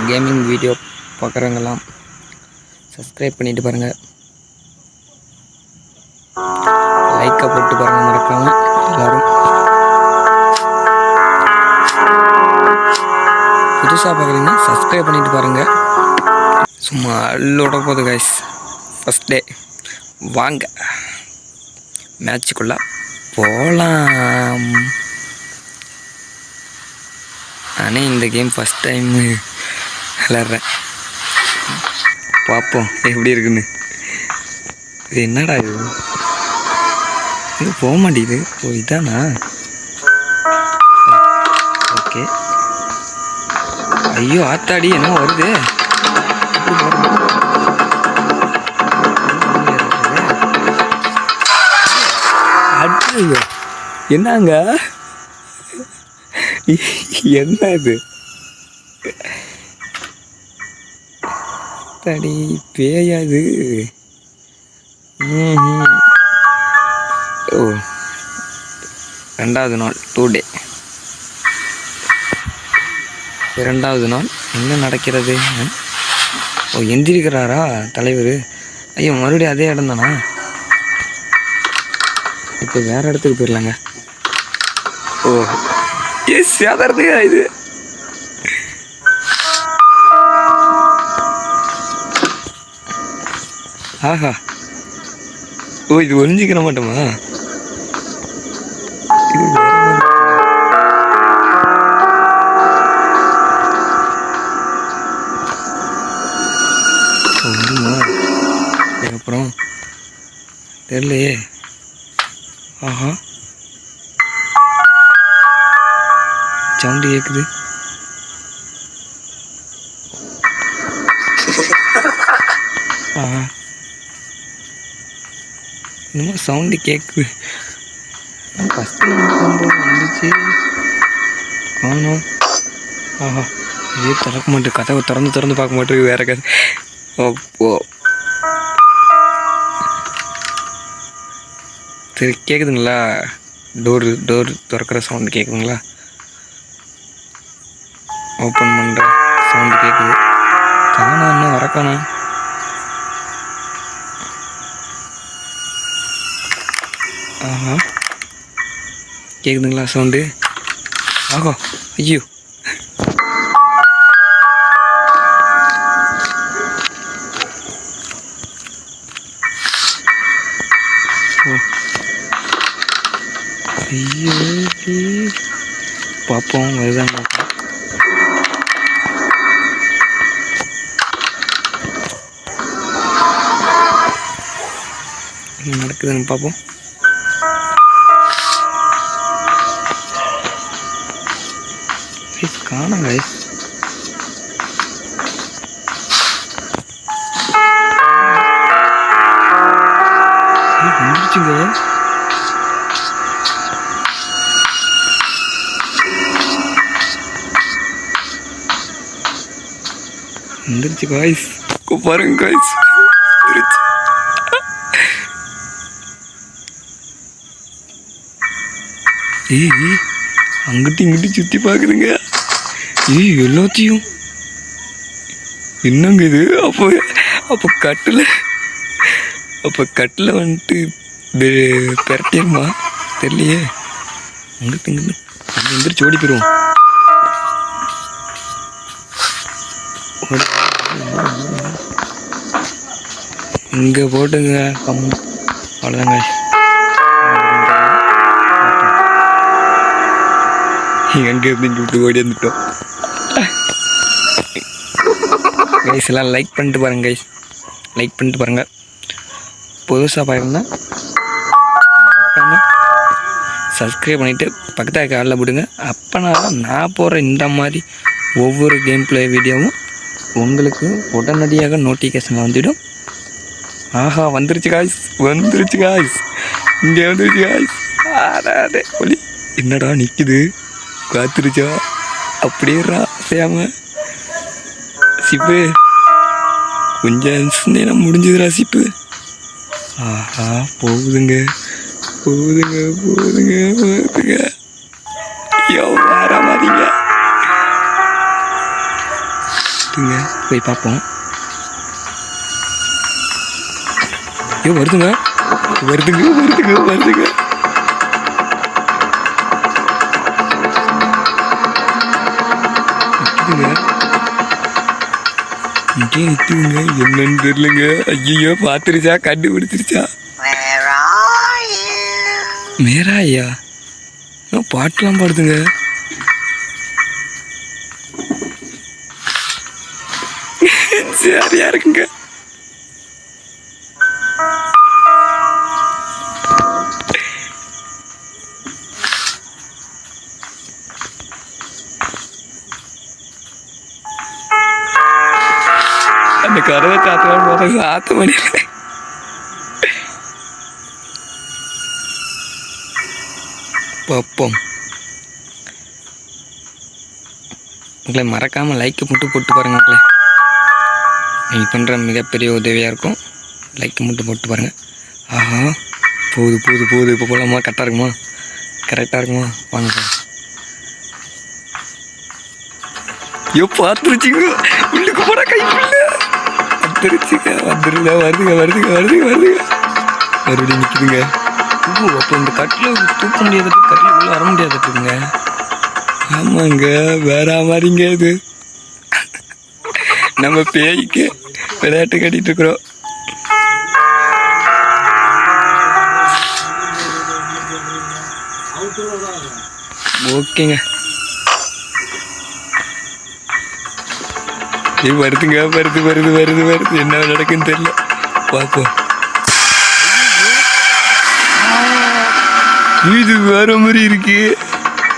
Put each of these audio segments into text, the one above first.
Gaming video பார்க்குறவங்கெல்லாம் subscribe பண்ணிட்டு பாருங்கள், லைக்கை போட்டு பாருங்கள், மறக்காமல் எல்லோரும். புதுசாக பார்க்குறீங்கன்னா சப்ஸ்கிரைப் பண்ணிட்டு பாருங்கள். சும்மா அல்லோட போகுது கைஸ். ஃபஸ்ட் டே வாங்க மேட்சுக்குள்ளே போகலாம். நானே இந்த கேம் ஃபஸ்ட் டைம் விளாட்றேன், பார்ப்போம் எப்படி இருக்குன்னு. இது என்னடா இது போக மாட்டேங்குது. ஓ இதானா? ஓகே. ஐயோ ஆத்தாடி என்ன வருது. ஐயோ என்னங்க என்ன இது? தடி பேயாது. ஓ ரெண்டாவது நாள் 2 டே. இரண்டாவது நாள் என்ன நடக்கிறது? ஓ எந்திரிக்கிறாரா தலைவர்? ஐயோ மறுபடியும் அதே இடம் தானா? இப்போ வேறு இடத்துக்கு போயிடலாங்க. ஓ எஸ் சேதாரத்துக்கா இது? ஆஹா. ஓ இது ஒளிஞ்சிக்கிற மாட்டோமா? அப்புறம் தெரியலையே. ஆஹா சவுண்டு கேட்குது. ஆஹா இன்னும் சவுண்டு கேட்குது. ஃபஸ்ட்டு வந்துச்சு காணும். ஆஹா இதே திறக்க மாட்டேன், கதவை திறந்து பார்க்க மாட்டேன். வேற கதை. அப்போ சரி கேட்குதுங்களா? டோர் திறக்கிற சவுண்டு கேட்குதுங்களா? ஓப்பன் பண்ணுற சவுண்டு கேட்குது. காணா இன்னும் வரக்கானா? ஆஹா கேட்குதுங்களா சவுண்டு? ஆஹா ஐயோ ஐயோ பார்ப்போம் வருதாங்க. நடக்குதுன்னு பார்ப்போம். காணோம் கைஸ். வந்துருச்சுங்க. வந்துருச்சு காய்ஸ். பாருங்க காய்ஸ் வந்துருச்சு. ஏய் அங்கிட்டு இங்கிட்டு சுற்றி பார்க்குதுங்க. ஏய் எல்லாத்தையும் என்னங்க இது? அப்போ கட்டில் வந்துட்டு பெரட்டியம்மா தெரியலையே. அங்கிட்டு இங்கிட்டு அங்கே எந்திரிச்சு ஓடி போயிடுவோம். இங்கே போட்டுங்க கம். அவ்வளோதாங்க. எங்கே இருந்து இங்கே விட்டு ஓடி வந்துட்டோம். கைஸ் எல்லாம் லைக் பண்ணிட்டு பாருங்க கைஸ், லைக் பண்ணிட்டு பாருங்கள். புதுசாக பாருங்கன்னா சப்ஸ்கிரைப் பண்ணிவிட்டு பக்கத்தில் இருக்க ஆளில் போடுங்க. அப்போனா நான் போடுற இந்த மாதிரி ஒவ்வொரு கேம் பிளே வீடியோவும் உங்களுக்கு உடனடியாக நோட்டிஃபிகேஷன் வந்துவிடும். ஆஹா வந்துருச்சு காய்ஸ், வந்துருச்சு காய்ஸ், இங்கே வந்துருச்சு காய்ஸ். அதே ஒலி என்னடா நிற்குது? காத்துருச்சா? அப்படியேறா செய்யாம சிப்பு கொஞ்சம் நேரம் முடிஞ்சதுடா சிப்பு. ஆஹா போகுதுங்க போகுதுங்க போகுதுங்க போகுதுங்க. ஐயோ வர மாதிரிங்க. நிறுத்துங்க, போய் பார்ப்போம். ஐயோ வருதுங்க வருதுங்க வருதுங்க வருதுங்க. இங்கே நிற்குதுங்க, என்னன்னு தெரியலங்க. ஐயோ பார்த்துருச்சா, கண்டுபிடிச்சிருச்சா? மேரா ஐயா பாட்டெலாம் பாடுதுங்க. சரியா இருக்குங்க. அந்த கதவை சாத்தலாம் போத சாத்த முடியல. பார்ப்போம். உங்களை மறக்காமல் லைக்கு மட்டும் போட்டு பாருங்க. உங்களை நீங்கள் பண்ணுற மிகப்பெரிய உதவியாக இருக்கும். லைக்கு மட்டும் போட்டு பாருங்கள். ஆஹா போகுது போகுது போகுது. இப்போ போகலாமா? கரெக்டாக இருக்குமா? கரெக்டாக இருக்குமா? வாங்க. ஐயோ பார்த்துருச்சிங்க, உள்ளுக்கு போட கை வந்துருச்சுங்க. வந்துருங்க வருதுங்க வருதுங்க வருதுங்க வருதுங்க. மறுபடியும் நிற்குதுங்க. ஓ அப்போ இந்த கட்டில் தூக்க முடியாதது, கட்டில் உள்ள வர முடியாதுங்க. ஆமாங்க, வேற மாதிரிங்க இது. நம்ம பேய்க்கு விளையாட்டு கட்டிட்டு இருக்கிறோம். ஓகேங்க, இது வருதுங்க வருது வருது வருது வருது. என்ன நடக்குன்னு தெரியல, பார்ப்போம். இது வேற மாதிரி இருக்கு.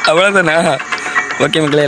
அவ்வளோதானா? ஓகே மக்களே.